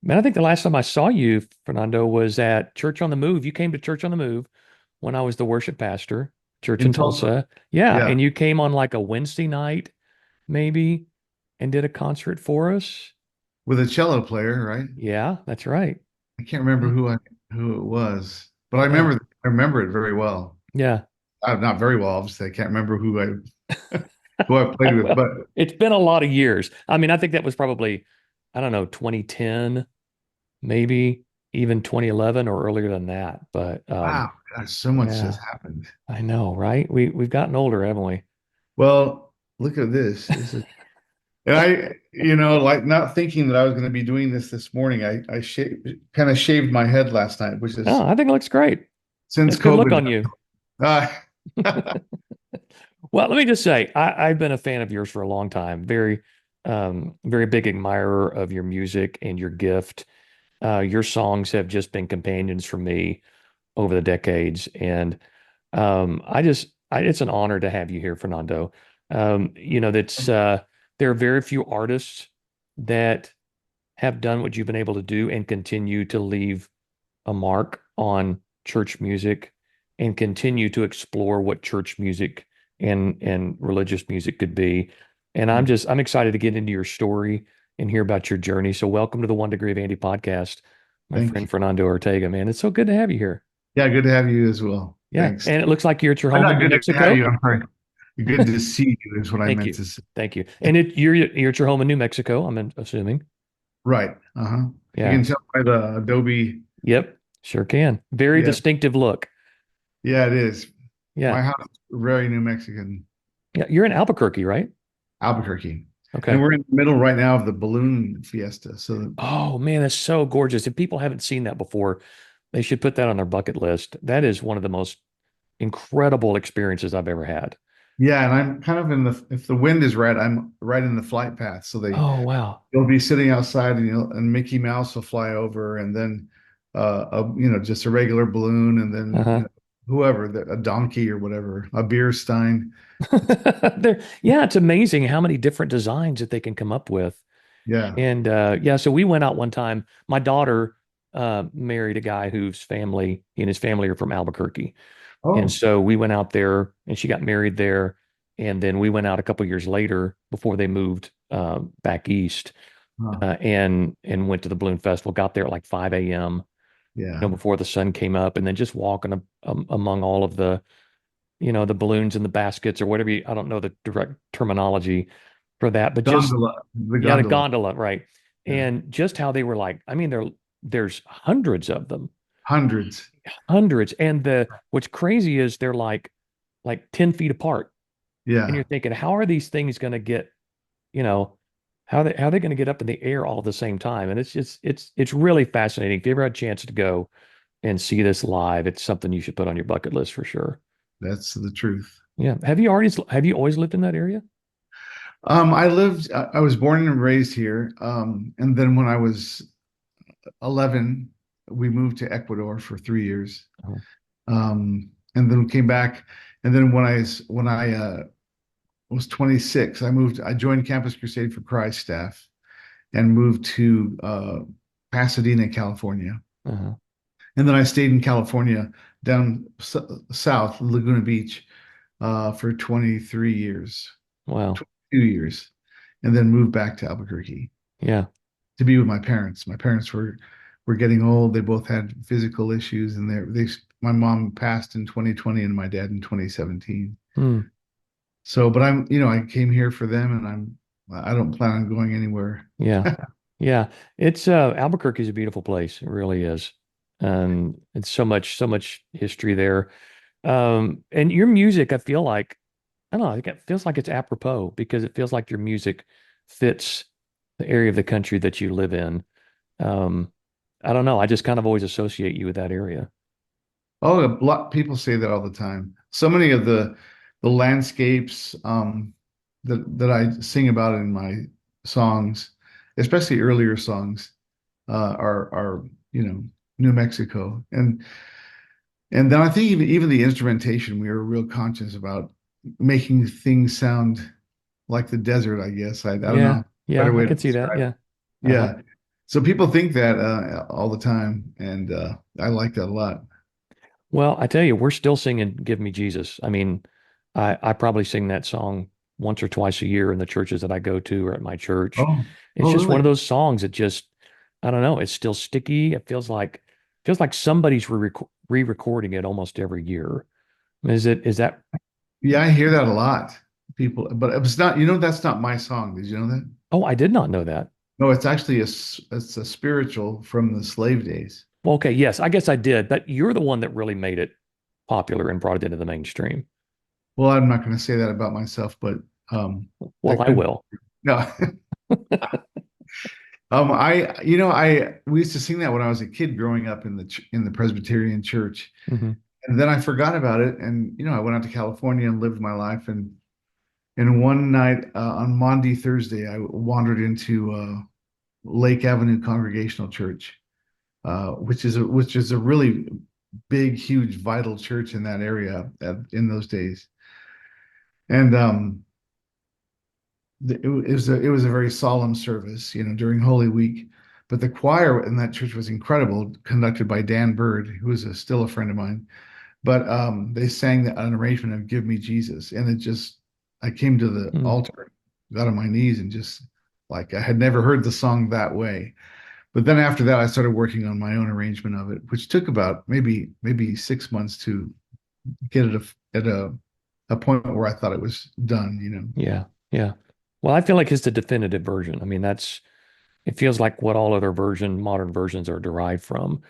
Man, I think the last time I saw you, Fernando, was at Church on the Move. You came to Church on the Move when I was the worship pastor, church In in Tulsa. Tulsa. Yeah, Yeah, and you came on like a Wednesday night, maybe, and did a concert for us. with a cello player, right? Yeah, that's right. I can't remember Yeah, who it was, but yeah, I remember it very well. yeah. Not very well, obviously. I can't remember who I played with, Well, but it's been a lot of years. I mean, I think that was probably, I don't know, 2010, maybe even 2011 or earlier than that. But wow, gosh, so much has yeah, happened. I know, right? We've gotten older, haven't we? Well, look at this. And like not thinking that I was going to be doing this morning. I kind of shaved my head last night, which is Oh, I think it looks great. since That's good look COVID. on you. Uh, Well, let me just say, I've been a fan of yours for a long time. Very big admirer of your music and your gift. Your songs have just been companions for me over the decades, and it's an honor to have you here, Fernando. There are very few artists that have done what you've been able to do and continue to leave a mark on church music and continue to explore what church music and religious music could be. And I'm excited to get into your story and hear about your journey. So welcome to the One Degree of Andy podcast, my Thank you. friend Fernando Ortega, man. It's so good to have you here. Yeah, good to have you as well. Yeah. Thanks. And it looks like you're at your I'm home in not New good to have Mexico. you. I'm sorry. Good to see you is what I Thank meant you. to say. Thank you. And you're at your home in New Mexico, assuming. Right. Uh-huh. You Yeah. can tell by the Adobe. Yep. Sure can. Very Yeah. distinctive look. Yeah, it is. Yeah. My house is very New Mexican, Yeah. You're in Albuquerque, right? Albuquerque. And Okay. we're in the middle right now of the balloon fiesta. So Oh man, that's so gorgeous. If people haven't seen that before, they should put that on their bucket list. That is one of the most incredible experiences I've ever had. yeah, and I'm kind of if the wind is right, I'm right in the flight path. So Oh wow. you'll be sitting outside and Mickey Mouse will fly over and then just a regular balloon and then Uh-huh. whoever, a donkey or whatever, a beer stein. Yeah, it's amazing how many different designs that they can come up with. Yeah. And yeah, so we went out one time. My daughter married a guy whose family, he and his family are from Albuquerque. And Oh, so we went out there and she got married there. And then we went out a couple years later before they moved back east huh. and went to the Balloon Festival, got there at like 5 a.m., Yeah. before the sun came up, and then just walking among all of the balloons and the baskets or whatever I don't know the direct terminology for that, but just Gondola, the yeah, the gondola. gondola, right? Yeah. And just how they were like, I mean, there's hundreds of them, Hundreds. hundreds. And what's crazy is they're like 10 feet apart. And you're Yeah. thinking, how are these things going to get, you know, how are they going to get up in the air all at the same time? And it's really fascinating. If you ever had a chance to go and see this live, it's something you should put on your bucket list for sure. That's the truth. Yeah. Have you always lived in that area? I was born and raised here. And then when I was 11, we moved to Ecuador for 3 years. Oh, And then we came back. And then when I was 26, I joined Campus Crusade for Christ staff and moved to Pasadena, California. uh-huh. And then I stayed in California down south, Laguna Beach, for 23 years, Wow. 22 years, and then moved back to Albuquerque Yeah. to be with my parents. My parents were getting old. They both had physical issues, and my mom passed in 2020 and my dad in 2017. Hmm. So, but I came here for them, and I don't plan on going anywhere. Yeah. Yeah. It's Albuquerque is a beautiful place. It really is. And it's so much history there. And your music, I feel like, I don't know, it feels like it's apropos because it feels like your music fits the area of the country that you live in. Um, I don't know. I just kind of always associate you with that area. Oh, a lot people say that all the time. So many of the landscapes that I sing about in my songs, especially earlier songs, are New Mexico, and then I think even the instrumentation, we were real conscious about making things sound like the desert. I guess I don't Yeah. know better Yeah. I way to could see that. describe it. Yeah. Uh-huh. Yeah, So people think that all the time, and I like that a lot. Well, I tell you, we're still singing "Give Me Jesus." I mean, I probably sing that song once or twice a year in the churches that I go to or at my church. Oh, It's oh, just one of really? those songs that just, I don't know, it's still sticky. It feels like somebody's re-recording it almost every year. Is that Yeah, I hear that a lot. People, but it's not. You know, that's not my song. Did you know that? Oh, I did not know that. No, it's actually it's a spiritual from the slave days. Well, okay, yes, I guess I did, but you're the one that really made it popular and brought it into the mainstream. Well, I'm not going to say that about myself, but Well, that I could will. no. We used to sing that when I was a kid growing up in the Presbyterian church, Hmm. and then I forgot about it, and I went out to California and lived my life, and one night on Maundy Thursday, I wandered into Lake Avenue Congregational Church, which is a really big, huge, vital church in that area in those days. And it was a very solemn service, during Holy Week. But the choir in that church was incredible, conducted by Dan Bird, who is still a friend of mine. But they sang an arrangement of "Give Me Jesus," and I came to the Mm. altar, got on my knees, and just like I had never heard the song that way. But then after that, I started working on my own arrangement of it, which took about maybe 6 months to get it at a point where I thought it was done. Yeah, yeah. Well, I feel like it's the definitive version. I mean, it feels like what all other modern versions are derived from.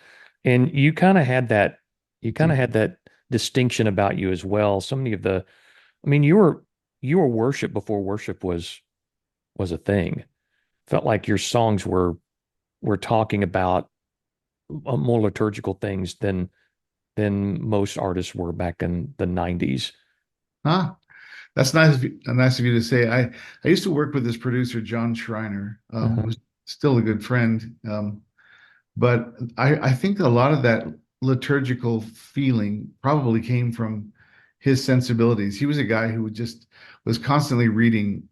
And you kind of had that distinction about you as well. So many of I mean, you were worship before worship was a thing. Felt like your songs were talking about more liturgical things than most artists were back in the 90s. Huh? That's nice of you to say. I used to work with this producer, John Schreiner, Uh-huh. who's still a good friend. But I think a lot of that liturgical feeling probably came from his sensibilities. He was a guy who just was constantly reading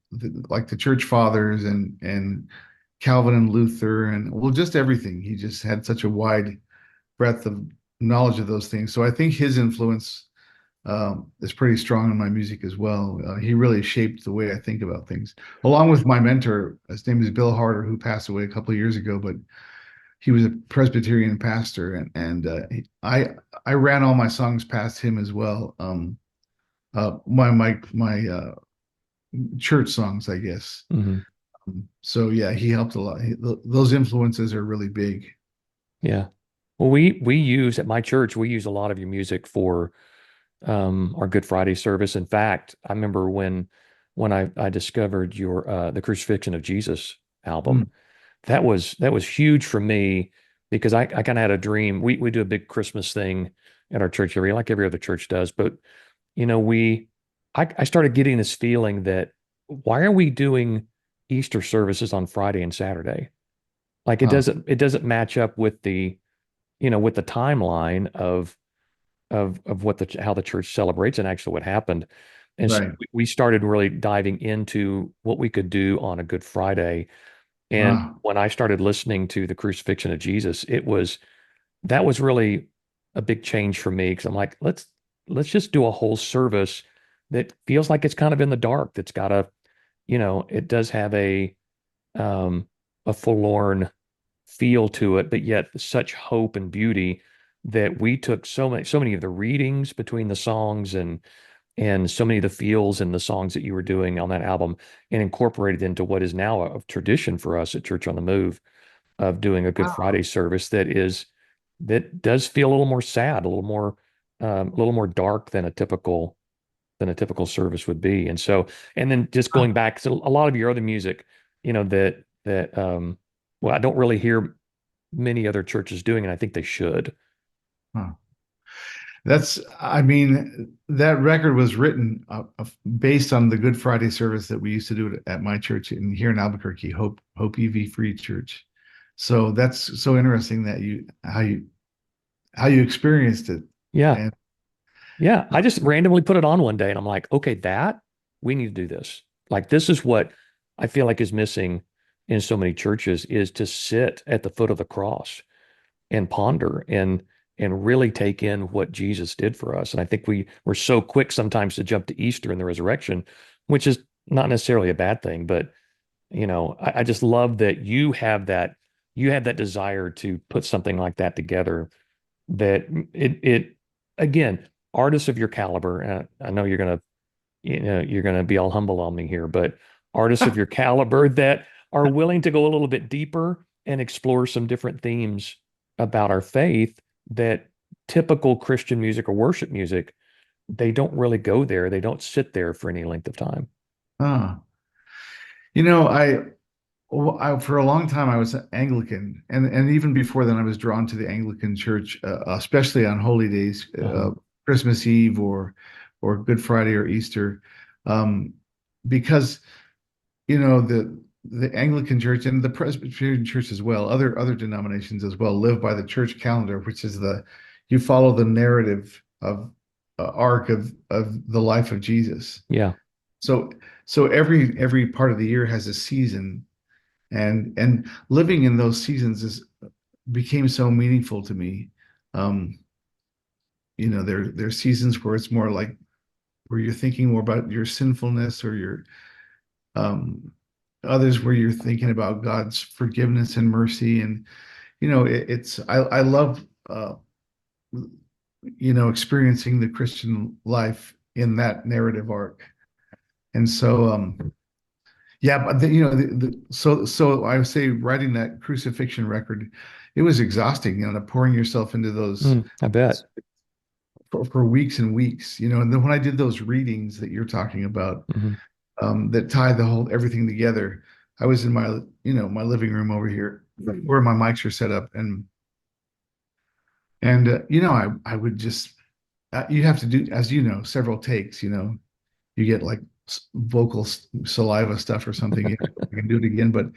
like the church fathers and Calvin and Luther and well, just everything. He just had such a wide breadth of knowledge of those things. So I think his influence is pretty strong in my music as well. He really shaped the way I think about things, along with my mentor. His name is Bill Harder, who passed away a couple of years ago, but he was a Presbyterian pastor, and I ran all my songs past him as well. My church songs, I guess. Hmm. So yeah, he helped a lot. Those influences are really big. Yeah. Well, we use at my church, we use a lot of your music for our Good Friday service. In fact, I remember when I discovered your the Crucifixion of Jesus Mm, album. That was huge for me because I kind of had a dream. We do a big Christmas thing at our church every like every other church does, but you know, I started getting this feeling that why are we doing Easter services on Friday and Saturday? Like huh, it doesn't match up with with the timeline of what how the church celebrates and actually what happened. And so right. we started really diving into what we could do on a Good Friday. And Ah, when I started listening to the Crucifixion of Jesus, that was really a big change for me because I'm like, let's just do a whole service that feels like it's kind of in the dark. That's got it does have um a forlorn feel to it, but yet such hope and beauty that we took so many of the readings between the songs and so many of the feels in the songs that you were doing on that album and incorporated into what is now a tradition for us at Church on the Move of doing a Good wow. Friday service that does feel a little more sad, a little more dark than a typical service would be. And so, and then just Huh, going back to a lot of your other music, that well, I don't really hear many other churches doing, and I think they should. huh. I mean, that record was written based on the Good Friday service that we used to do at my church here in Albuquerque, Hope EV Free Church. So that's so interesting that how you experienced it. Yeah. And Yeah. I just randomly put it on one day and I'm like, okay, we need to do this. Like, this is what I feel like is missing in so many churches is to sit at the foot of the cross and ponder and really take in what Jesus did for us. And I think we're so quick sometimes to jump to Easter and the resurrection, which is not necessarily a bad thing, but I just love that you have that desire to put something like that together. That it again, artists of your caliber. I know you're gonna be all humble on me here, but artists of your caliber that are willing to go a little bit deeper and explore some different themes about our faith that typical Christian music or worship music, they don't really go there. They don't sit there for any length of time. Ah, you know, for a long time I was Anglican, and even before then I was drawn to the Anglican Church, especially on holy days, Uh-huh. Christmas Eve or Good Friday or Easter, um, because the Anglican Church and the Presbyterian Church as well, other denominations as well, live by the church calendar, which is the you follow the narrative of arc of the life of Jesus. Yeah, So every part of the year has a season, and living in those seasons is became so meaningful to me. Um, there's seasons where it's more like where you're thinking more about your sinfulness or your um, others where you're thinking about God's forgiveness and mercy. And it's I love experiencing the Christian life in that narrative arc. And so yeah, but so I would say writing that crucifixion record, it was exhausting, pouring yourself into those I bet. for weeks and weeks, and then when I did those readings that you're talking about, Hmm. that tied the whole everything together. I was in my living room over here where my mics are set up, and I would just you have to do, as several takes. You get like vocal saliva stuff or something. You can do it again, but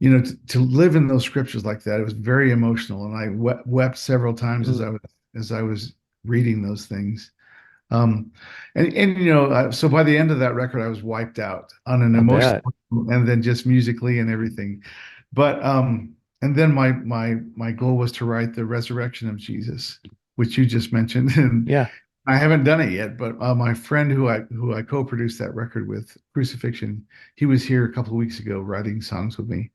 to live in those scriptures like that, it was very emotional, and I wept several times Mm, as I was reading those things. Um, and so by the end of that record, I was wiped out on an I bet. emotional and then just musically and everything. But and then my goal was to write the resurrection of Jesus, which you just mentioned, and Yeah. I haven't done it yet. But my friend who I co-produced that record with, Crucifixion, he was here a couple of weeks ago writing songs with me,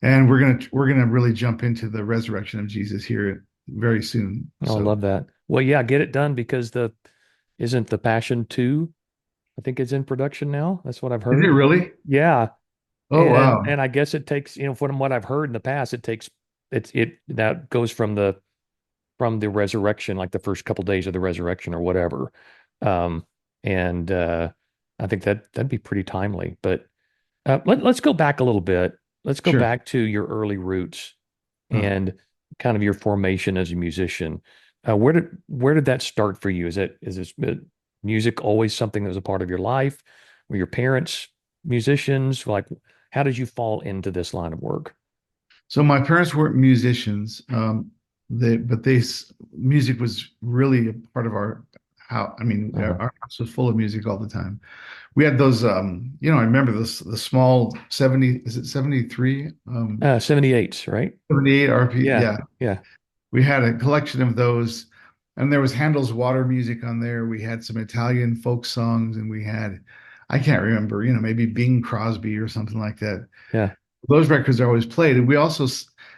and we're gonna really jump into the resurrection of Jesus here very soon. I So love that. Well, yeah, get it done because the isn't the Passion 2, I think it's in production now. That's what I've is it heard. really? Yeah. Oh And wow. I guess it takes, from what I've heard in the past, it that goes from the resurrection, like the first couple days of the resurrection or whatever. Um, and I think that'd be pretty timely. But let's go back a little bit. Let's go Sure. back to your early roots Uh, and kind of your formation as a musician. Where did that start for you? Is music always something that was a part of your life? Were your parents musicians? Like, how did you fall into this line of work? so my parents weren't musicians. Music was really a part of our how. I mean, Uh-huh. our house was full of music all the time. We had those, I remember this the small 70, is it 73? 78s, right? 78 RP. Yeah, Yeah. yeah, We had a collection of those, and there was Handel's Water music on there. We had some Italian folk songs, and we had, I can't remember, maybe Bing Crosby or something like that. yeah. Those records are always played. And we also,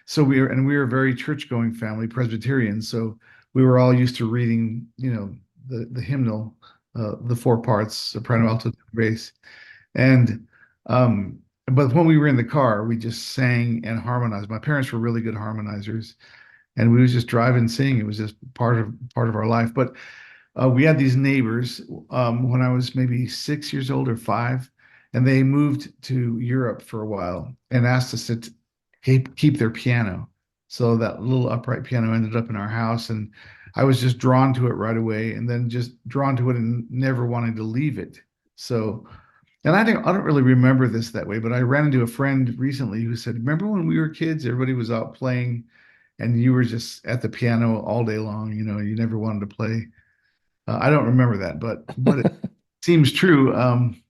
so we were a very church-going family, Presbyterian. So we were all used to reading, the hymnal, the four parts, soprano, Uh-huh. alto, bass. And, um, but when we were in the car, we just sang and harmonized. My parents were really good harmonizers, and we was just drive and sing. It was just part of our life. But we had these neighbors when I was maybe 6 years old or five, and they moved to Europe for a while and asked us to keep their piano. So that little upright piano ended up in our house, and I was just drawn to it right away, and then just drawn to it and never wanting to leave it. So, and I don't really remember this that way, but I ran into a friend recently who said, "Remember when we were kids, everybody was out playing, and you were just at the piano all day long. You never wanted to play." I don't remember that, but it seems true.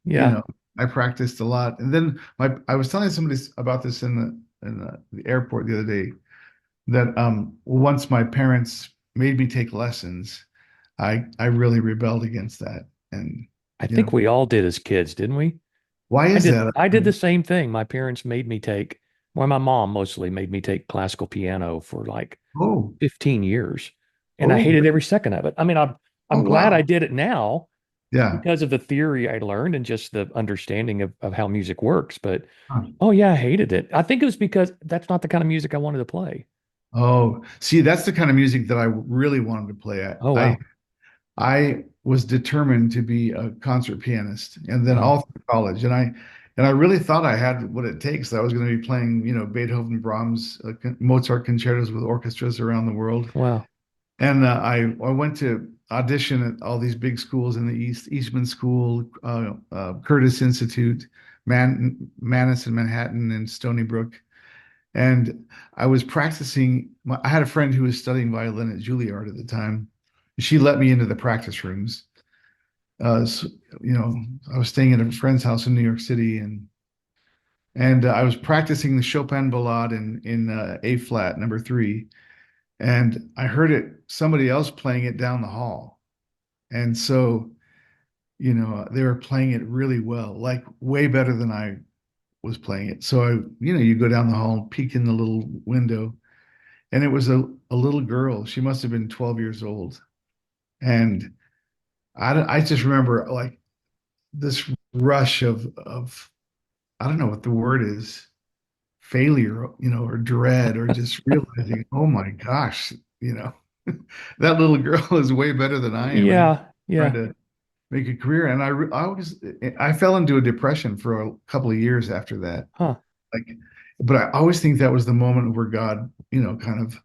Yeah. I practiced a lot. And then I was telling somebody about this in the airport the other day that once my parents made me take lessons, I really rebelled against that. And I you know, think we all did as kids, didn't we? why I is did that? I did the same thing. My parents made me take, well, my mom mostly made me take classical piano for like Oh, 15 years. And I oh, hated every second of it. I mean, I'm oh, glad I wow. did it now Yeah. because of the theory I learned and just the understanding of how music works. But Huh. oh yeah, I hated it. I think it was because that's not the kind of music I wanted to play. Oh, see, that's the kind of music that I really wanted to play at. Oh I wow. I was determined to be a concert pianist, and then Oh, all through college, and I really thought I had what it takes. I was going to be playing, Beethoven, Brahms, Mozart concertos with orchestras around the world. wow. And I went to audition at all these big schools in the East, Eastman School, Curtis Institute, Madison, Manhattan, and Stony Brook. And I was practicing. I had a friend who was studying violin at Juilliard at the time. She let me into the practice rooms. So, I was staying at a friend's house in New York City, and I was practicing the Chopin Ballade in A flat, number three, and I heard somebody else playing it down the hall, and so they were playing it really well, like way better than I was playing it. So you go down the hall, peek in the little window, and it was a little girl. She must have been 12 years old, and I just remember like this rush of I don't know what the word is, failure, or dread, or just realizing, oh my gosh, you know, that little girl is way better than I am, and Yeah, trying yeah. to make a career. And I fell into a depression for a couple of years after that. Huh. Like, but I always think that was the moment where God, kind of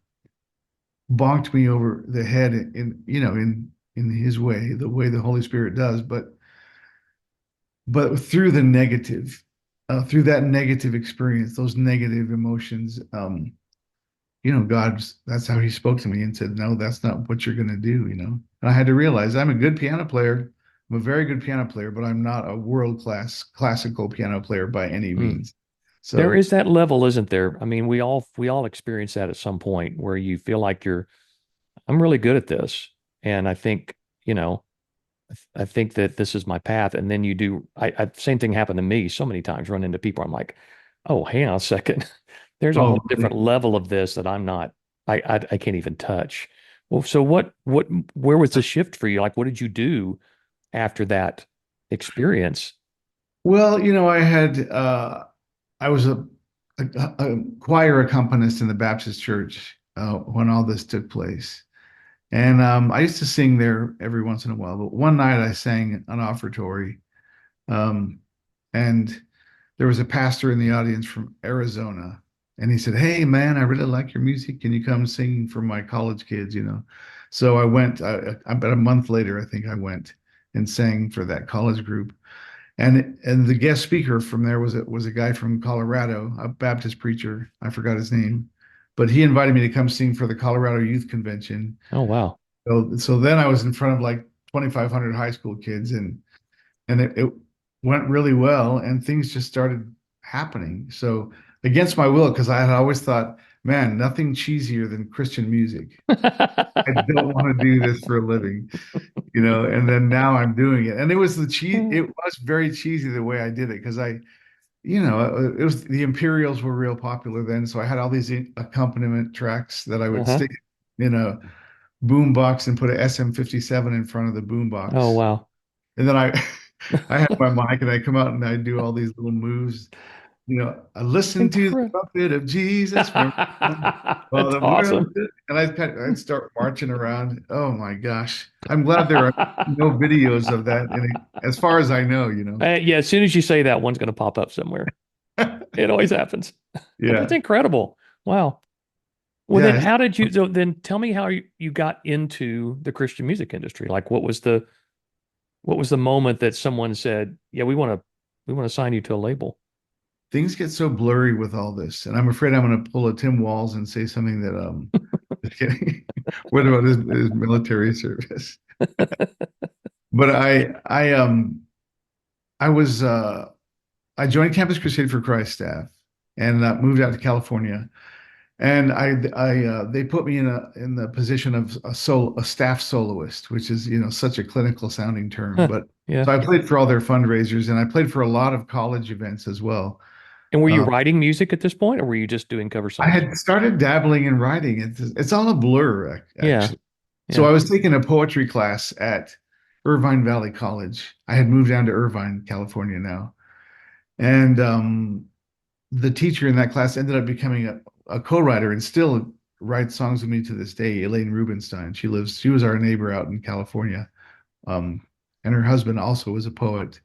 bonked me over the head in His way, the way the Holy Spirit does, but through the negative, through that negative experience, those negative emotions, God's that's how He spoke to me and said, "No, that's not what you're going to do." And I had to realize I'm a good piano player. I'm a very good piano player, but I'm not a world-class classical piano player by any Mm. means. There So, is that level, isn't there? I mean, we all experience that at some point where you feel like I'm really good at this. And I think, you know, I think that this is my path. And then you do, same thing happened to me so many times, run into people. I'm like, oh, hang on a second. There's a oh, whole different level of this that I'm not, I can't even touch. Well, so where was the shift for you? Like, what did you do after that experience? well, I was a choir accompanist in the Baptist church when all this took place. And I used to sing there every once in a while. But one night I sang an offertory. Um, and there was a pastor in the audience from Arizona. And he said, "Hey, man, I really like your music. Can you come sing for my college kids?" So I went, about a month later, I think I went and sang for that college group. And the guest speaker from there was a guy from Colorado, a Baptist preacher. I forgot his name, but he invited me to come sing for the Colorado Youth Convention. Oh, wow. So then I was in front of like 2,500 high school kids, and it went really well, and things just started happening. So against my will, because I had always thought, man, nothing cheesier than Christian music. I don't want to do this for a living. And then now I'm doing it. And it was very cheesy the way I did it because it was the Imperials were real popular then. So I had all these accompaniment tracks that I would Uh-huh. stick in a boom box and put a SM57 in front of the boom Oh, box. wow. And then I I had my mic and I come out and I do all these little moves. I listen to the Incredible. trumpet of Jesus. Remember that one? Well, That's the world, awesome. and I'd start marching around. Oh my gosh. I'm glad there are no videos of that as far as I know. Yeah, as soon as you say that, one's going to pop up somewhere. It always happens. But that's Yeah. incredible. Wow. Well, then Yeah. how did you, so then tell me how you got into the Christian music industry? Like what was the moment that someone said, yeah, we want to sign you to a label? Things get so blurry with all this. And I'm afraid I'm going to pull a Tim Walls and say something that, just kidding. What about his military service? But I was I joined Campus Crusade for Christ staff and moved out to California. And they put me in the position of a staff soloist, which is, such a clinical sounding term. Huh. But Yeah. so I played for all their fundraisers and I played for a lot of college events as well. And were you Um, writing music at this point, or were you just doing cover I songs? had started dabbling in writing. It's all a blur, Yeah. actually. So Yeah. I was taking a poetry class at Irvine Valley College. I had moved down to Irvine, California now. And the teacher in that class ended up becoming a co-writer and still writes songs with me to this day, Elaine Rubenstein. She was our neighbor out in California. Um, and her husband also was a poet.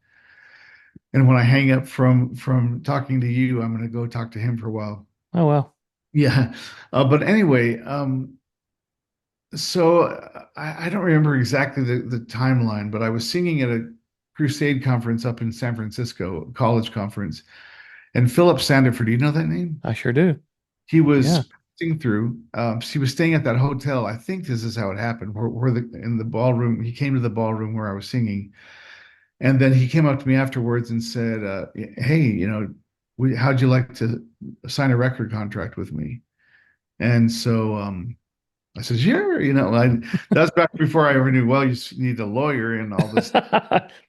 And when I hang up from talking to you, I'm going to go talk to him for a while. Oh, well. Yeah. But anyway, so I don't remember exactly the timeline, but I was singing at a crusade conference up in San Francisco, a college conference. And Philip Sandiford, do you know that name? I sure do. He was Yeah. passing through. He was staying at that hotel. I think this is how it happened. In the ballroom, he came to the ballroom where I was singing, and then he came up to me afterwards and said, "Hey, how'd you like to sign a record contract with me?" And so I said, "Sure." That's back before I ever knew. Well, need a lawyer and all this. So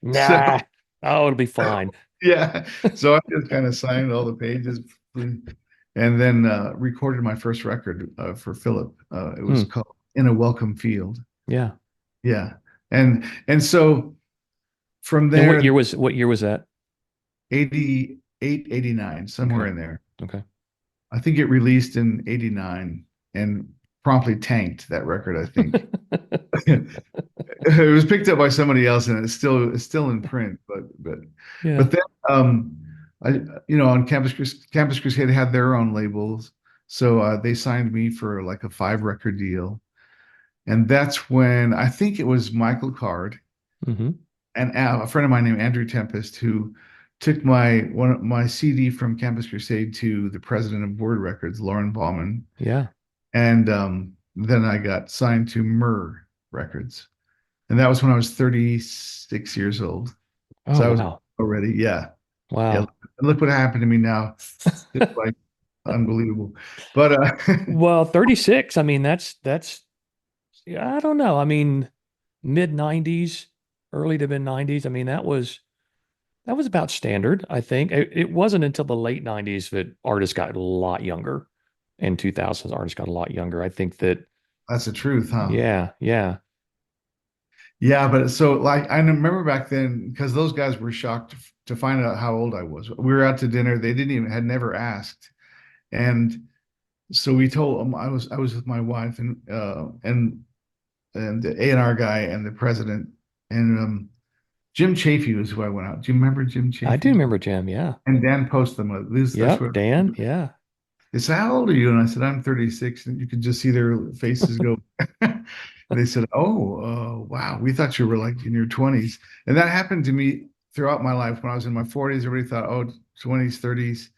Nah. Oh, it'll be fine. yeah, so I just kind of signed all the pages and then recorded my first record for Philip. It was Hmm. called "In a Welcome Field." Yeah. Yeah, and so from And there, what year was that? 88, 89, somewhere Okay. in there. Okay. I think it released in 89 and promptly tanked that record, I think. It was picked up by somebody else and it's still in print, but Yeah. then I on Campus Crusade had their own labels. So they signed me for like a 5 record deal. And that's when I think it was Michael Card Hmm. and a friend of mine named Andrew Tempest who took my CD from Campus Crusade to the president of Word Records, Lauren Ballman. Yeah. And then I got signed to Myrrh Records. And that was when I was 36 years old. Oh, So I was wow. already, yeah. Yeah. Wow. Look what happened to me now. It's like unbelievable. But Well, 36, I mean, yeah, I don't know. I mean, mid 90s, early to mid 90s. I mean, that was about standard, I think. It wasn't until the late 90s that artists got a lot younger. In 2000s, artists got a lot younger. I think that, that's the truth, huh? yeah, yeah. Yeah, but so like I remember back then because those guys were shocked to find out how old I was. We were out to dinner. They didn't even had never asked. And so we told them I was with my wife and the A&R guy and the president and Jim Chafee was who I went out. Do you remember Jim I do Chafee? remember Jim. Yeah. And Dan Postema. That's Yep. what Dan. Yeah. they said, how old are you? And I said, I'm 36. And you could just see their faces go. They said, oh, wow, we thought you were like in your 20s. And that happened to me throughout my life. When I was in my 40s, everybody thought, oh, 20s, 30s,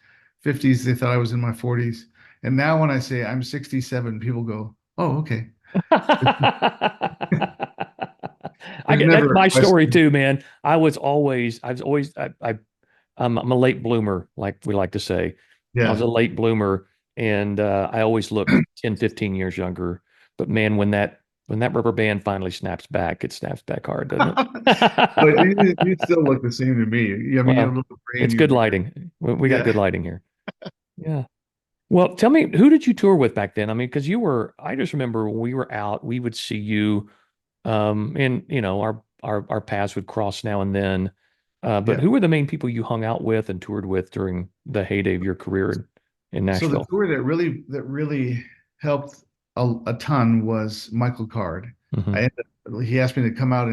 50s, they thought I was in my 40s. And now when I say I'm 67, people go, oh, okay. I There's get that's never a my story question. too, man. I'm a late bloomer, like we like to say. I was Yeah. a late bloomer and I always looked 10, 15 years younger. But man, when that rubber band finally snaps back, it snaps back hard, doesn't But it? you still look the same to me. I mean, you have a Well, little gray in it's your good beard. lighting. We got good Yeah. lighting here. Yeah. Well, tell me, who did you tour with back then? I mean, because I just remember when we were out, we would see you, and our paths would cross now and then. But Yeah. who were the main people you hung out with and toured with during the heyday of your career in So the Nashville? tour that really helped a ton was Michael Card. Hmm. He asked me to come out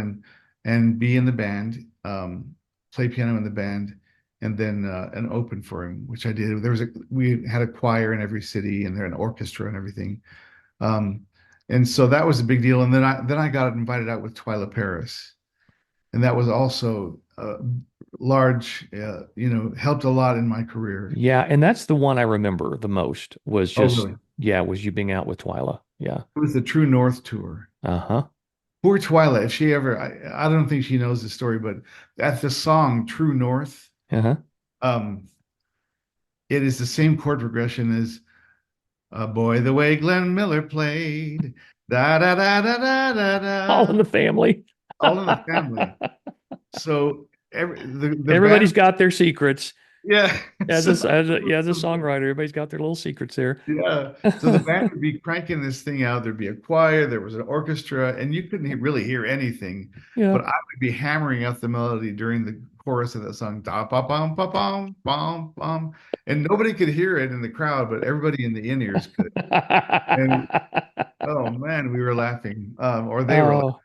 and be in the band, play piano in the band, and then and open for him, which I did. We had a choir in every city and there an orchestra and everything. Um, and so that was a big deal. And then I got invited out with Twyla Paris, and that was also large. Helped a lot in my career. Yeah, and that's the one I remember the most was Oh, just, really? yeah, was you being out with Twyla. Yeah. It was the True North tour. Uh-huh. Poor Twyla, if she ever, I don't think she knows the story, but at the song True North, Uh-huh. Um, it is the same chord progression as Boy, the way Glenn Miller played. Da da da da da da All in da. the family. All in the family. So the Everybody's band, got their secrets. yeah. So, As a songwriter, everybody's got their little secrets there. yeah. So the band would be cranking this thing out. There'd be a choir, there was an orchestra, and you couldn't really hear anything. Yeah. But I would be hammering out the melody during the chorus of that song. Da ba bum ba bum bum bum. And nobody could hear it in the crowd, but everybody in the in-ears could. And oh man, we were laughing. Or they were laughing.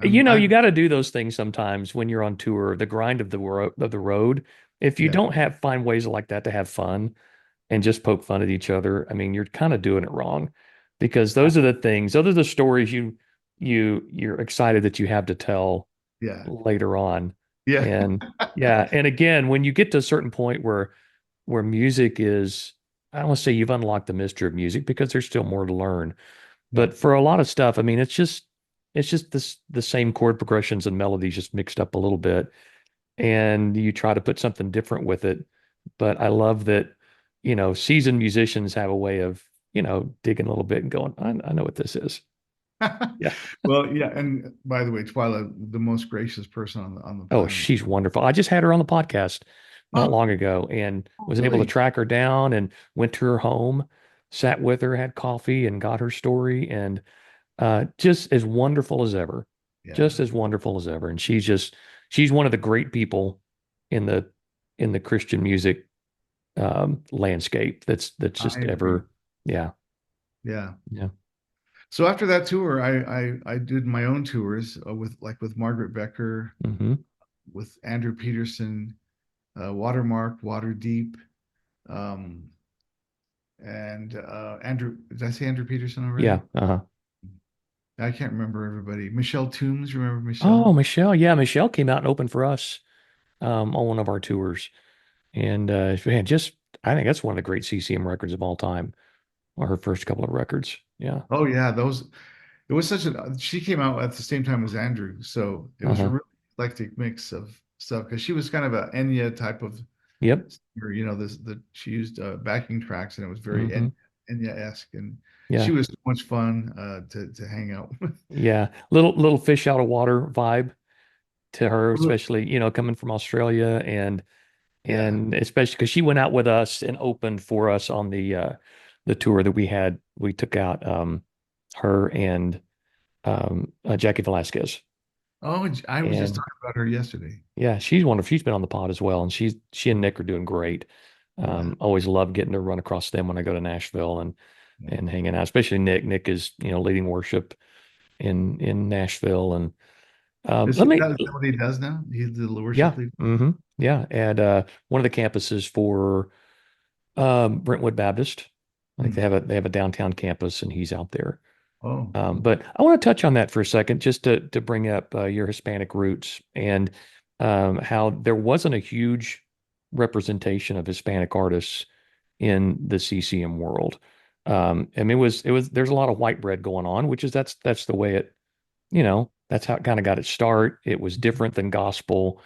Oh, you know, I you got to do those things sometimes when you're on tour, the grind of the road. If you yeah, don't have find ways like that to have fun and just poke fun at each other, I mean, you're kind of doing it wrong because those are the things, those are the stories you're excited that you have to tell yeah, later on. yeah. And yeah, and again, when you get to a certain point where music is, I don't want to say you've unlocked the mystery of music because there's still more to learn. Yeah. But for a lot of stuff, I mean, it's just the same chord progressions and melodies just mixed up a little bit, and you try to put something different with it. But I love that, seasoned musicians have a way of, digging a little bit and going, I know what this is. Yeah. Well, yeah, and by the way, Twyla, the most gracious person on the Oh, planet. she's wonderful. I just had her on the podcast not Oh, long ago and was able to really? track her down and went to her home, sat with her, had coffee, and got her story. And just as wonderful as ever, Yeah, just as wonderful as ever. And she's one of the great people in the Christian music landscape that's I just agree. ever, yeah, Yeah. yeah. So after that tour, I did my own tours with Margaret Becker, Hmm. with Andrew Peterson, Watermark, Waterdeep, um, and Andrew. Did I say Andrew Peterson Yeah. already? Uh-huh. I can't remember everybody. Michelle Toombs, remember Oh, Michelle? Michelle. Yeah, Michelle came out and opened for us on one of our tours. And man, just I think that's one of the great CCM records of all time, or her first couple of records. Yeah. Oh yeah, those. It was such a. She came out at the same time as Andrew, so it was a Uh-huh. really eclectic mix of stuff because she was kind of a Enya type of Yep. singer, she used backing tracks and it was very Hmm. Enya-esque, and she Yeah. was so much fun to hang out with. Yeah. Little fish out of water vibe to her, especially, coming from Australia Yeah. and especially because she went out with us and opened for us on the tour that we had. We took out her and Jackie Velasquez. Oh, I was just And talking about her yesterday. yeah, she's wonderful. She's been on the pod as well, and she and Nick are doing great. Yeah. Always love getting to run across them when I go to Nashville Yeah. and hanging out, especially Nick. Nick is, leading worship in Nashville. And Is let me, is that what he does now? He's the worship yeah, leader. yeah, at one of the campuses for Brentwood Baptist. I think Hmm. they have a downtown campus, and he's out there. Oh, cool. But I want to touch on that for a second, just to bring up your Hispanic roots and how there wasn't a huge representation of Hispanic artists in the CCM world. And it was there's a lot of white bread going on, which is that's the way that's how it kind of got its start. It was different than gospel,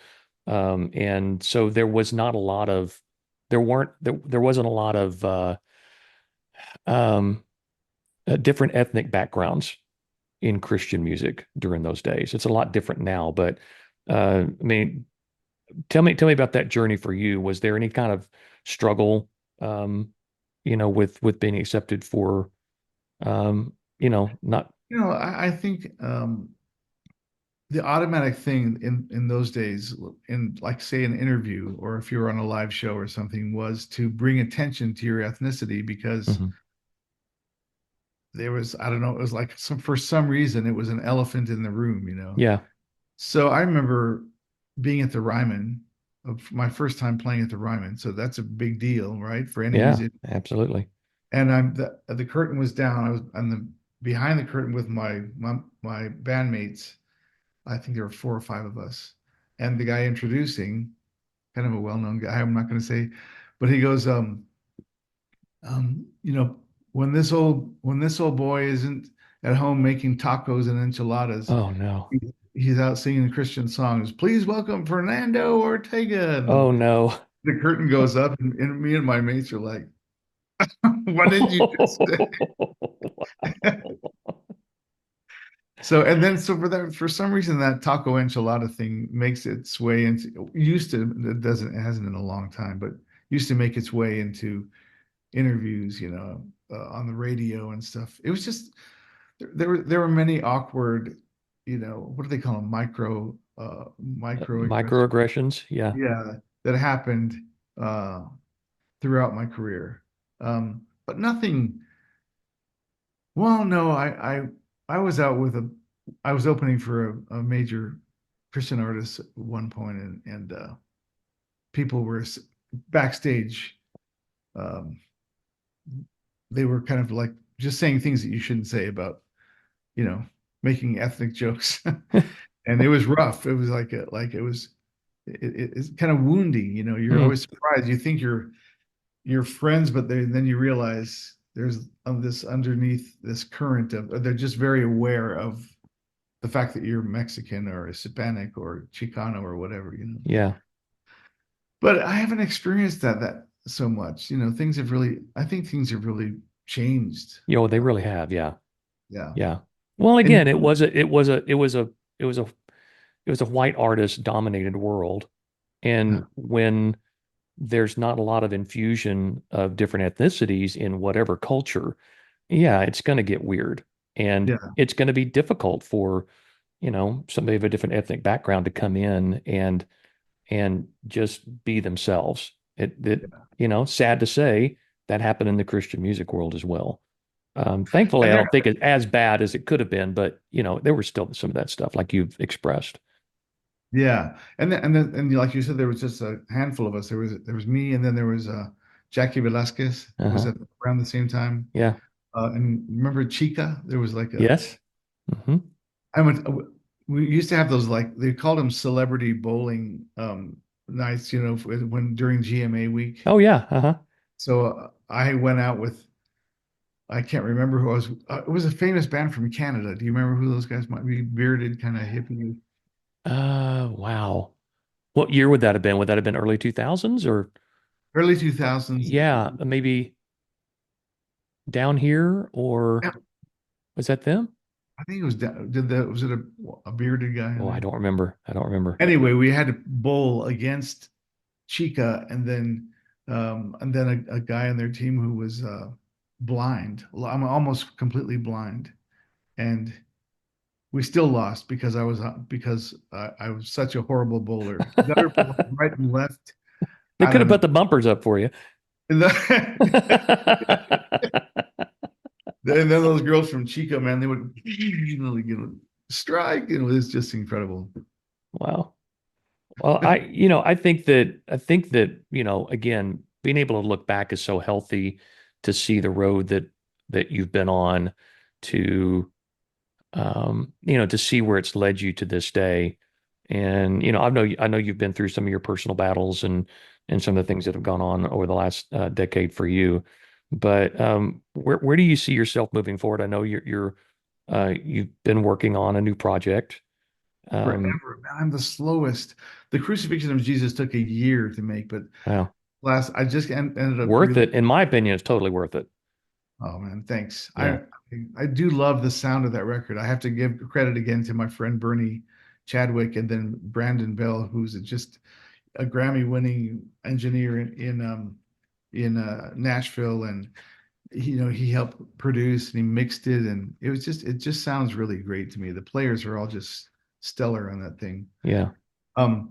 and so there wasn't a lot of um, different ethnic backgrounds in Christian music during those days. It's a lot different now, but I mean, tell me about that journey for you. Was there any kind of struggle, um, with being accepted for, not, I think the automatic thing in those days, in like say an interview or if you were on a live show or something, was to bring attention to your ethnicity because Mhm. there was, I don't know, it was like for some reason it was an elephant in the room. Yeah, So I remember being at the Ryman, of my first time playing at the Ryman. So that's a big deal, right, for any yeah, musician. absolutely. And the curtain was down. I was on the behind the curtain with my bandmates. I think there were four or five of us, and the guy introducing, kind of a well-known guy. I'm not going to say, but he goes, um, you know, when this old boy isn't at home making tacos and enchiladas, Oh no. he's out singing Christian songs. Please welcome Fernando Ortega. Oh And no. the curtain goes up, and me and my mates are like, "What did you just say?" So and then so for that for some reason that taco enchilada thing makes its way into used to it hasn't in a long time, but used to make its way into interviews, on the radio and stuff. It was just there were many awkward, what do they call them? Microaggressions. Microaggressions. Yeah. Yeah, that happened throughout my career. But nothing. Well, no, I was out with I was opening for a major Christian artist at one point, and people were backstage. Um, they were kind of like just saying things that you shouldn't say about, you know, making ethnic jokes, and it was rough. It was like it was it's kind of wounding. You're Mm, always surprised. You think you're friends, but then you realize there's this underneath this current of they're just very aware of the fact that you're Mexican or Hispanic or Chicano or whatever. yeah. But I haven't experienced that so much. I think things have really changed. They really have. Yeah. Yeah. Yeah. Well, And again, it was a white artist dominated world. yeah, And when there's not a lot of infusion of different ethnicities in whatever culture, yeah, it's going to get weird. And yeah, it's going to be difficult for, somebody of a different ethnic background to come in and just be themselves. Sad to say, that happened in the Christian music world as well. Thankfully, and I there, don't think it's as bad as it could have been, but there was still some of that stuff like you've expressed. yeah, and like you said, there was just a handful of us. There was me, and then there was Jackie Velasquez was Uh-huh. at around the same time. Yeah. And remember Chica? There was like a Yes. Hmm. I went. We used to have those like they called them celebrity bowling nights. When during GMA week. Oh yeah. Uh-huh. So I went out with I can't remember who I was. It was a famous band from Canada. Do you remember who those guys might be? Bearded, kind of hippie. Wow. What year would that have been? Would that have been early 2000s or Early 2000s. yeah, maybe down here or Yeah, was that them? I think it was. Was it a bearded guy in Oh, I there? don't remember. I don't remember. Anyway, we had to bowl against Chica, and then a guy on their team who was blind. I'm almost completely blind, and we still lost because I was such a horrible bowler. Gutter ball right and left. They I could don't have know. put the bumpers up for you. And then those girls from Chico, man, they would strike. It was just incredible. Wow. Well, I think that, again, being able to look back is so healthy to see the road that you've been on to to see where it's led you to this day. And, I know you've been through some of your personal battles and some of the things that have gone on over the last decade for you. But where do you see yourself moving forward? I know you've been working on a new project. Um, Forever, man. I'm the slowest. The Crucifixion of Jesus took a year to make, but wow. I just ended up Worth really. it. In my opinion, it's totally worth it. Oh man, thanks. Yeah. I do love the sound of that record. I have to give credit again to my friend Bernie Chadwick and then Brandon Bell, who's just a Grammy-winning engineer in Nashville, and he helped produce and he mixed it, and it just sounds really great to me. The players are all just stellar on that thing. Yeah. Um,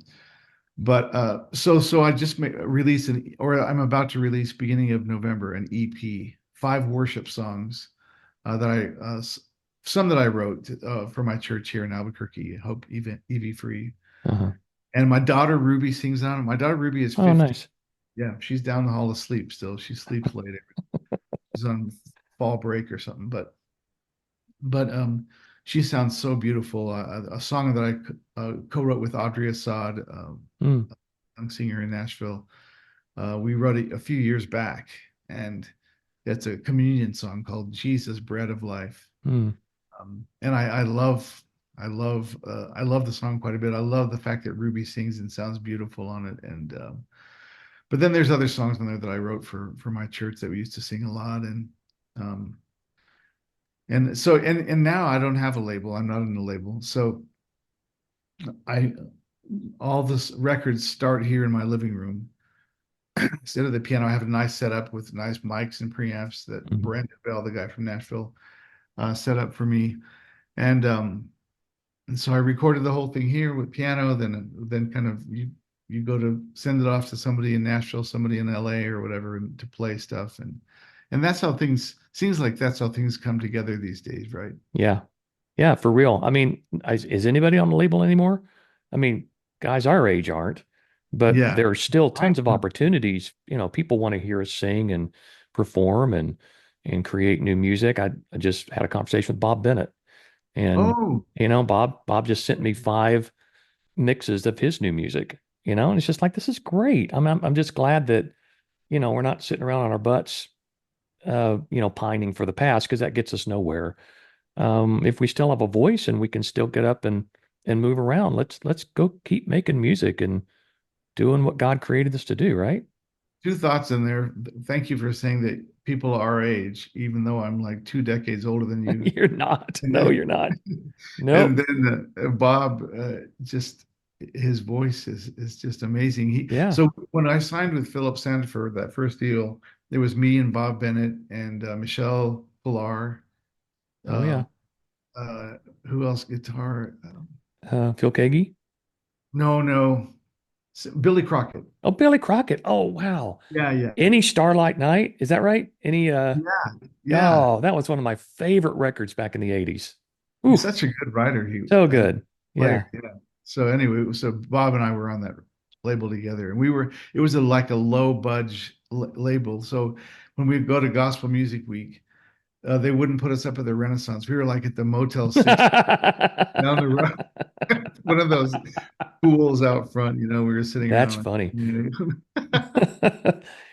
but I just released or I'm about to release beginning of November an EP, 5 worship songs that some that I wrote for my church here in Albuquerque, Hope EV Free. Uh-huh. And my daughter Ruby sings on it. My daughter Ruby is Oh, 50. nice. Yeah, she's down the hall asleep still. She sleeps late. She's on fall break or something, but she sounds so beautiful. A song that I co-wrote with Audrey Assad, Mm, young singer in Nashville. We wrote it a few years back, and it's a communion song called "Jesus, Bread of Life." mm. And I love the song quite a bit. I love the fact that Ruby sings and sounds beautiful on it, and But then there's other songs on there that I wrote for my church that we used to sing a lot, um and now I don't have a label. I'm not in a label. So I all this records start here in my living room. Instead of the piano, I have a nice setup with nice mics and preamps that Mhm. Brandon Bell, the guy from Nashville, set up for me. And so I recorded the whole thing here with piano. Then kind of you go to send it off to somebody in Nashville, somebody in LA or whatever, to play stuff. And that's how things seems like that's how things come together these days, right? Yeah. Yeah, for real. I mean, is anybody on the label anymore? I mean, guys our age aren't, but Yeah. there are still I tons of opportunities. People want to hear us sing and perform and create new music. I just had a conversation with Bob Bennett, and Oh, Bob just sent me 5 mixes of his new music. And it's just like this is great. I'm just glad that we're not sitting around on our butts, pining for the past because that gets us nowhere. If we still have a voice and we can still get up and move around, let's go keep making music and doing what God created us to do, right? two thoughts in there. Thank you for saying that people our age, even though I'm like 2 decades older than you. You're not. And No, then, you're not. and Nope. then Bob, just his voice is just amazing. Yeah. So when I signed with Philip Sanford, that first deal, it was me and Bob Bennett and Michelle Pilar. Oh yeah. Um, uh, who else? Guitar? Phil Keaggy. No, no, Billy Crockett. Oh, Billy Crockett. Oh wow. Yeah, yeah, Any Starlight Night? Is that right? Any yeah, yeah. Oh, that was one of my favorite records back in the 80s. He's Oof. such a good writer. He So and good. player. Yeah. Yeah. So anyway, so Bob and I were on that label together, and we were. It was like a low budge label. So when we go to Gospel Music Week, they wouldn't put us up at the Renaissance. We were like at the Motel 6 down the road, one of those pools out front. We were sitting That's around. funny.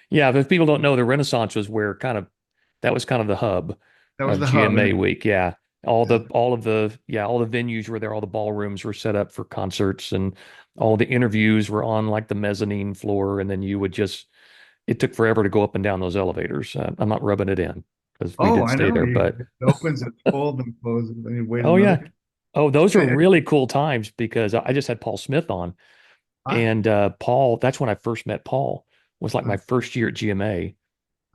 Yeah, but if people don't know, the Renaissance was where that was kind of the hub That was of the hub. GMA And week. Yeah. All the venues were there, all the ballrooms were set up for concerts and all the interviews were on like the mezzanine floor. And then it took forever to go up and down those elevators. I'm not rubbing it in because we oh, did I stay know. there, but It opens, it's full, then closes, then you wait oh yeah. another. Oh, those are really cool times because I just had Paul Smith on. Ah, And Paul, that's when I first met Paul, was like my ah, first year at GMA.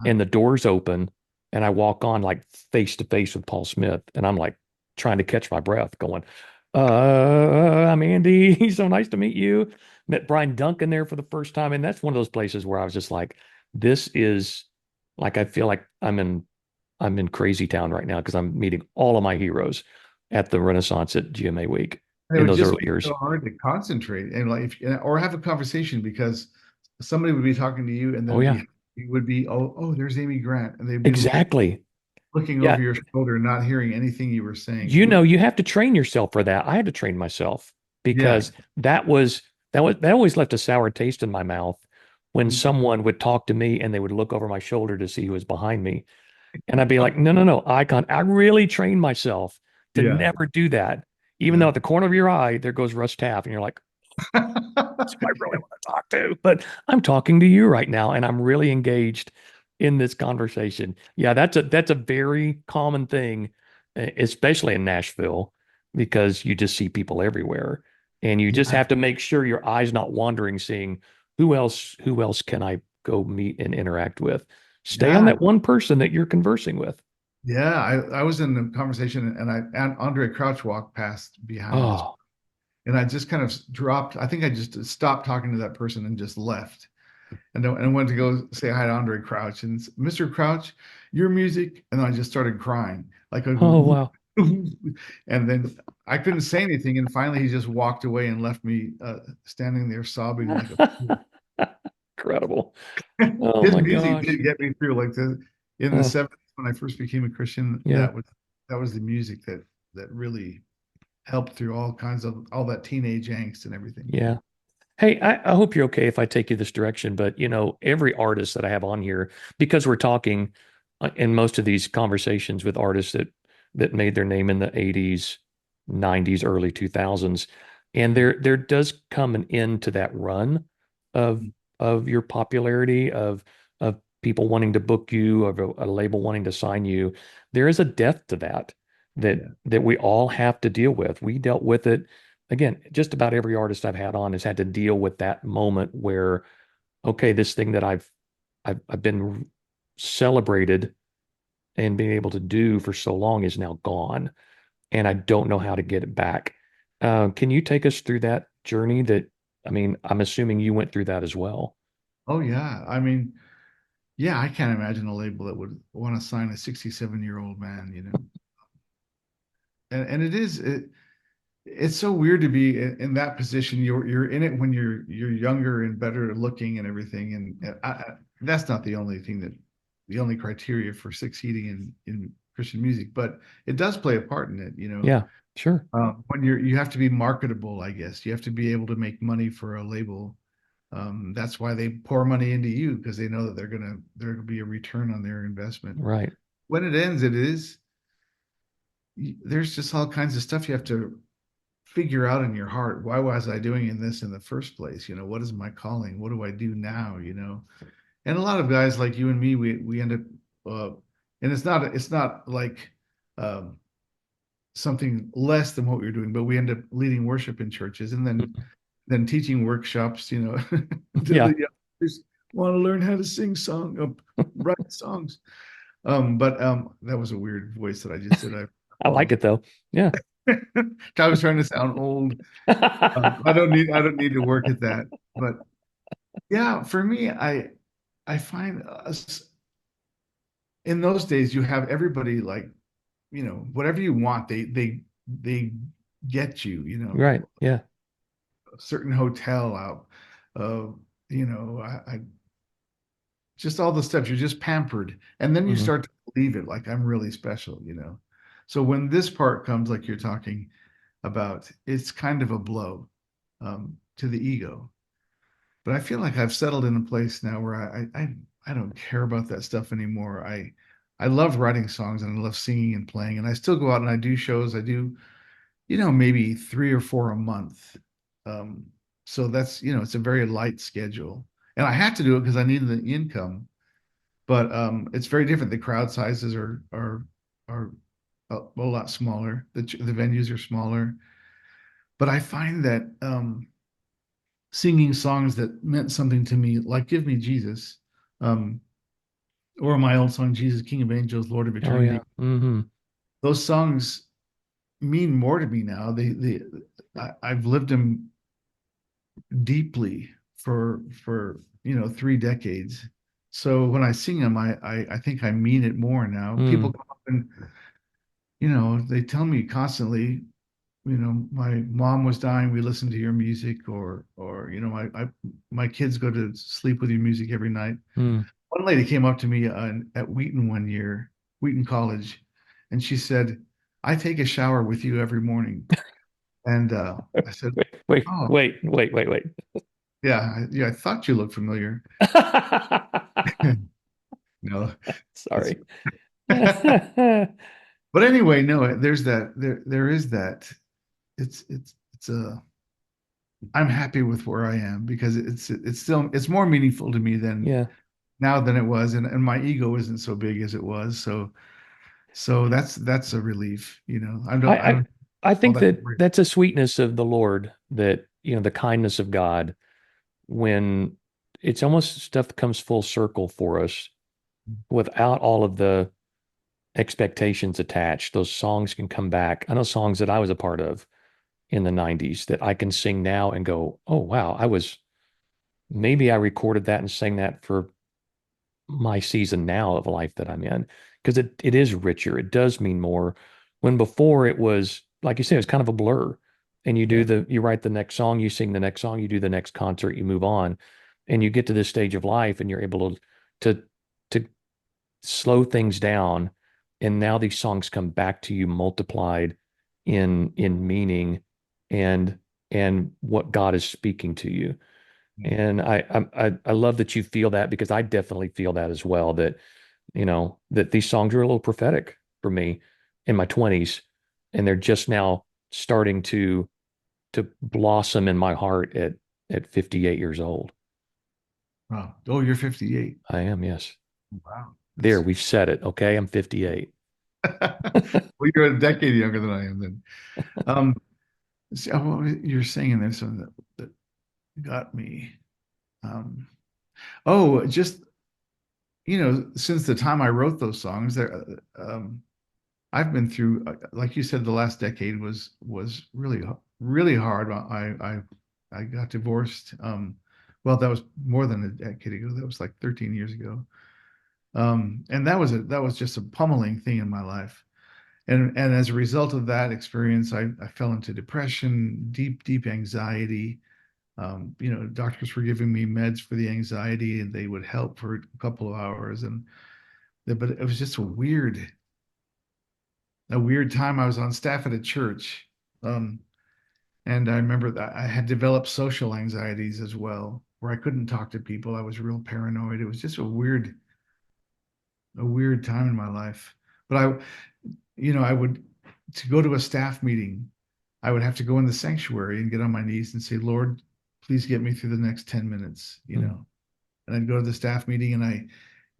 ah. And the doors open and I walk on like face to face with Paul Smith. And I'm like trying to catch my breath, going, I'm Andy. So nice to meet you. Met Brian Duncan there for the first time. And that's one of those places where I was just like, this is like I feel like I'm in crazy town right now because I'm meeting all of my heroes at the Renaissance at GMA week And it in would those just early be years. so hard to concentrate and like or have a conversation because somebody would be talking to you and Oh then yeah, you would be oh there's Amy Grant and they'd be exactly. looking over Yeah. your shoulder not hearing anything you were saying. You have to train yourself for that. I had to train myself Yeah. because that always left a sour taste in my mouth when someone would talk to me and they would look over my shoulder to see who was behind me. And I'd be like, no, no, no, icon. I really trained myself to Yeah. never do that. Even though Yeah. at the corner of your eye, there goes Russ Taff, and you're like, that's who I really want to talk to. But I'm talking to you right now, and I'm really engaged in this conversation. Yeah, that's a very common thing, especially in Nashville, because you just see people everywhere, and you just Yeah. have to make sure your eyes not wandering, seeing who else can I go meet and interact with. Stay on Yeah. that one person that you're conversing with. Yeah. I was in a conversation and Andre Crouch walked past behind us Oh, and I just kind of dropped. I think I just stopped talking to that person and just left. And I went to go say hi to Andre Crouch and Mr. Crouch, your music. And I just started crying like a, oh wow, and then I couldn't say anything. And finally, he just walked away and left me standing there sobbing like a fool. incredible. Oh His my music gosh. did get me through. Like in the Oh, '70s when I first became a Christian, yeah, that was the music that really helped through all kinds of all that teenage angst and everything. yeah. Hey, I hope you're okay if I take you this direction, but every artist that I have on here, because we're talking in most of these conversations with artists that made their name in the 80s, 90s, early 2000s, and there does come an end to that run of of your popularity, of people wanting to book you, of a label wanting to sign you. There is a depth to that Yeah. that we all have to deal with. We dealt with it. Again, just about every artist I've had on has had to deal with that moment where, okay, this thing that I've been celebrated and being able to do for so long is now gone, and I don't know how to get it back. Can you take us through that journey that, I mean, I'm assuming you went through that as well. Oh yeah. I mean, yeah, I can't imagine a label that would want to sign a 67-year-old man, you know. And it's so weird to be in that position. You're in it when you're younger and better looking and everything. And that's not the only thing that the only criteria for succeeding in Christian music, but it does play a part in it, you know. Yeah, sure. When you have to be marketable, I guess. You have to be able to make money for a label. That's why they pour money into you because they know that there'll be a return on their investment. Right. When it ends, there's just all kinds of stuff you have to figure out in your heart. Why was I doing this in the first place? You know, what is my calling? What do I do now? You know, and a lot of guys like you and me, we end up, and it's not like um, something less than what we were doing, but we end up leading worship in churches and then teaching workshops. You know, to Yeah, the youngsters want to learn how to write songs. But that was a weird voice that I just did. I I like apologize. it though. Yeah. I was trying to sound old. I don't need to work at that. But yeah, for me, I find us in those days you have everybody like, you know, whatever you want, they get you, you Right. know, Yeah. a certain hotel out, uh, you know, I just all the steps, you're just pampered. And then you Hmm. start to believe it, like I'm really special, you know. So when this part comes, like you're talking about, it's kind of a blow to the ego. But I feel like I've settled in a place now where I don't care about that stuff anymore. I love writing songs and I love singing and playing, and I still go out and I do shows. I do, you know, maybe 3 or 4 a month. Um, so that's, you know, it's a very light schedule, and I have to do it because I need the income. But it's very different. The crowd sizes are a lot smaller. The venues are smaller, but I find that singing songs that meant something to me, like "Give Me Jesus," um, or my old song "Jesus, King of Angels, Lord of Oh Eternity." yeah. Hmm. Those songs mean more to me now. I've lived them deeply for you know 3 decades. So when I sing them, I think I mean it more now. People Mm. come up and you know they tell me constantly, you know, my mom was dying. We listened to your music, or you know, my kids go to sleep with your music every night. Mm. One lady came up to me at Wheaton one year, Wheaton College, and she said, "I take a shower with you every morning." And I said, "Oh, Wait. yeah, yeah, I thought you looked familiar." No, it's Sorry. but anyway, no, there is that. It's a I'm happy with where I am because it's more meaningful to me than Yeah. now than it was, and my ego isn't so big as it was. So that's a relief, you know. I I, I don't I all think that that worry. that's a sweetness of the Lord, that, you know, the kindness of God, when it's almost stuff that comes full circle for us without all of the expectations attached. Those songs can come back. I know songs that I was a part of in the 90s that I can sing now and go, oh, wow, maybe I recorded that and sang that for my season now of life that I'm in. Because it is richer. It does mean more. When before it was, like you said, it was kind of a blur. And Yeah. you write the next song, you sing the next song, you do the next concert, you move on. And you get to this stage of life and you're able to, to slow things down. And now these songs come back to you multiplied in meaning and what God is speaking to you. Yeah. And I love that you feel that, because I definitely feel that as well. That, you know, that these songs are a little prophetic for me in my 20s, and they're just now starting to blossom in my heart at 58 years old. Wow. Oh, you're 58. I am, yes. Wow. There, That's we've said it. Okay, I'm 58. well, you're a decade younger than I am then. Um, see, oh, you're saying there's something that got me. Um, oh, just since the time I wrote those songs, I've been through, like you said, the last decade was really hard. I got divorced. Well, that was more than a decade ago. That was like 13 years ago. And that was just a pummeling thing in my life. And as a result of that experience, I fell into depression, deep anxiety. Doctors were giving me meds for the anxiety, and they would help for a couple of hours. But it was just a weird time. I was on staff at a church, um, and I remember that I had developed social anxieties as well, where I couldn't talk to people. I was real paranoid. It was just a weird time in my life. But I would to go to a staff meeting, I would have to go in the sanctuary and get on my knees and say, Lord, please get me through the next 10 minutes. Mm. And I'd go to the staff meeting and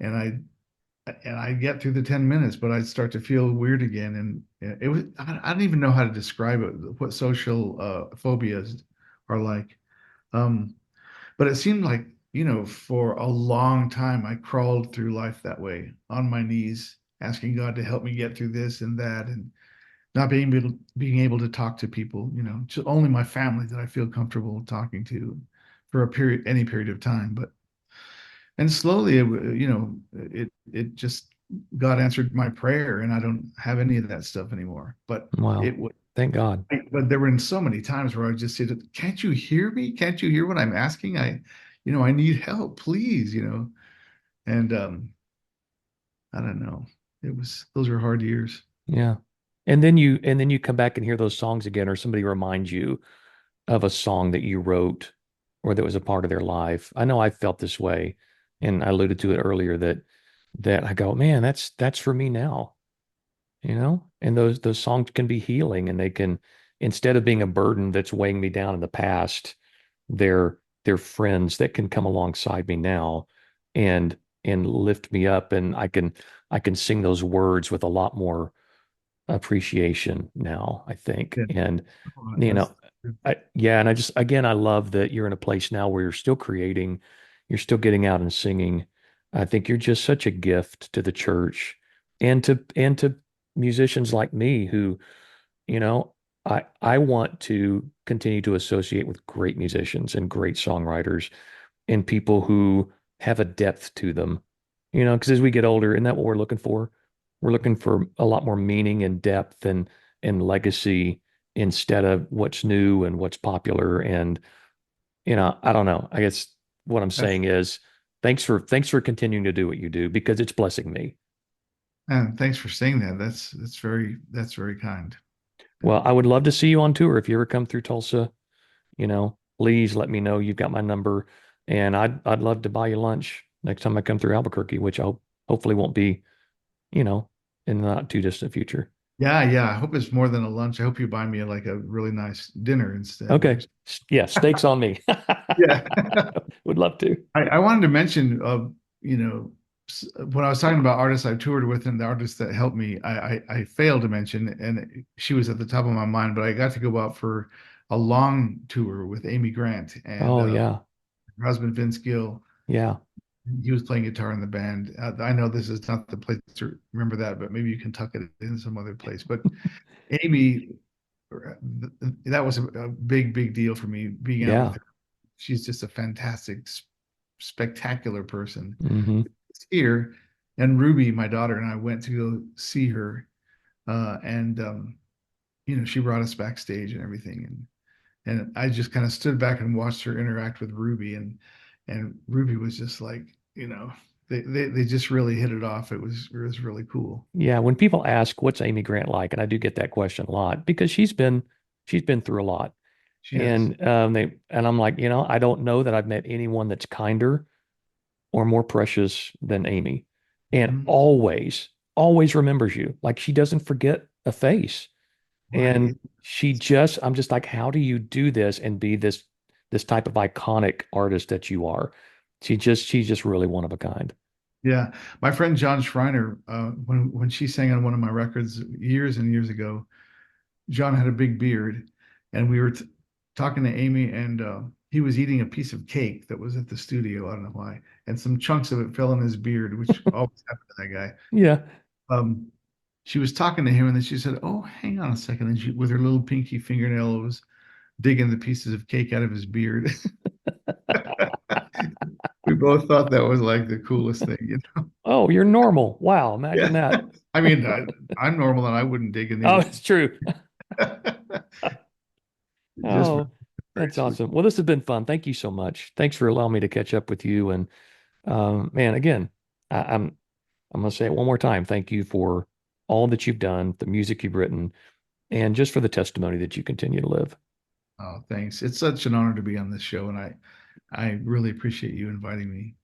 I get through the 10 minutes, but I'd start to feel weird again. And it was, I don't even know how to describe it, what social phobias are like. Um, but it seemed like, for a long time, I crawled through life that way on my knees, asking God to help me get through this and that, and not being able to talk to people, just only my family that I feel comfortable talking to for any period of time. And slowly, it just God answered my prayer, and I don't have any of that stuff anymore. But Wow. it would, Thank God. but there were so many times where I just said, "Can't you hear me? Can't you hear what I'm asking? I need help, please." And I don't know. Those were hard years. Yeah. And then you come back and hear those songs again, or somebody reminds you of a song that you wrote or that was a part of their life. I know I felt this way, and I alluded to it earlier that I go, man, that's for me now, And those songs can be healing, and they can, instead of being a burden that's weighing me down in the past, they're friends that can come alongside me now and lift me up, and I can sing those words with a lot more appreciation now, I think. Yeah. And Oh, you know, yeah, and I just again I love that you're in a place now where you're still creating, you're still getting out and singing. I think you're just such a gift to the church and to musicians like me who, you know, I want to continue to associate with great musicians and great songwriters and people who have a depth to them. Because as we get older, isn't that what we're looking for? We're looking for a lot more meaning and depth and legacy instead of what's new and what's popular. And, I don't know. I guess what I'm that's saying is thanks for continuing to do what you do because it's blessing me. and thanks for saying that. That's very kind. Well, I would love to see you on tour if you ever come through Tulsa, please let me know. You've got my number and I'd love to buy you lunch next time I come through Albuquerque, which I'll hopefully won't be, you know, in the not too distant future. Yeah. I hope it's more than a lunch. I hope you buy me like a really nice dinner instead. Okay. Yeah, steaks on me. Yeah. Would love to. I wanted to mention, when I was talking about artists I've toured with and the artists that helped me, I failed to mention, and she was at the top of my mind, but I got to go out for a long tour with Amy Grant and Oh yeah. her husband Vince Gill. Yeah. He was playing guitar in the band. I know this is not the place to remember that, but maybe you can tuck it in some other place. But Amy, that was a big deal for me being out with Yeah. her. She's just a fantastic, spectacular person. Hmm. Here, and Ruby, my daughter, and I went to go see her, and she brought us backstage and everything, and I just kind of stood back and watched her interact with Ruby, and Ruby was just like, they just really hit it off. It was really cool. Yeah. When people ask what's Amy Grant like, and I do get that question a lot because she's been through a lot. She has. And I'm like, I don't know that I've met anyone that's kinder or more precious than Amy. And Mhm. always remembers you. Like she doesn't forget a face. And Right. I'm just like, how do you do this and be this type of iconic artist that you are? She's just really one of a kind. Yeah, my friend John Schreiner, when she sang on one of my records years and years ago, John had a big beard, and we were talking to Amy, and he was eating a piece of cake that was at the studio. I don't know why, and some chunks of it fell in his beard, which always happened to that guy. Yeah. Um, she was talking to him, and then she said, "Oh, hang on a second," and with her little pinky fingernail was digging the pieces of cake out of his beard. We both thought that was like the coolest thing, you know? Oh, you're normal. Wow, Yeah. imagine that. I mean, I'm normal and I wouldn't dig Oh, any. it's true. Just Oh, very that's sweet. awesome. Well, this has been fun. Thank you so much. Thanks for allowing me to catch up with you. And man, again, I'm gonna say it one more time. Thank you for all that you've done, the music you've written, and just for the testimony that you continue to live. Oh, thanks. It's such an honor to be on this show, and I really appreciate you inviting me.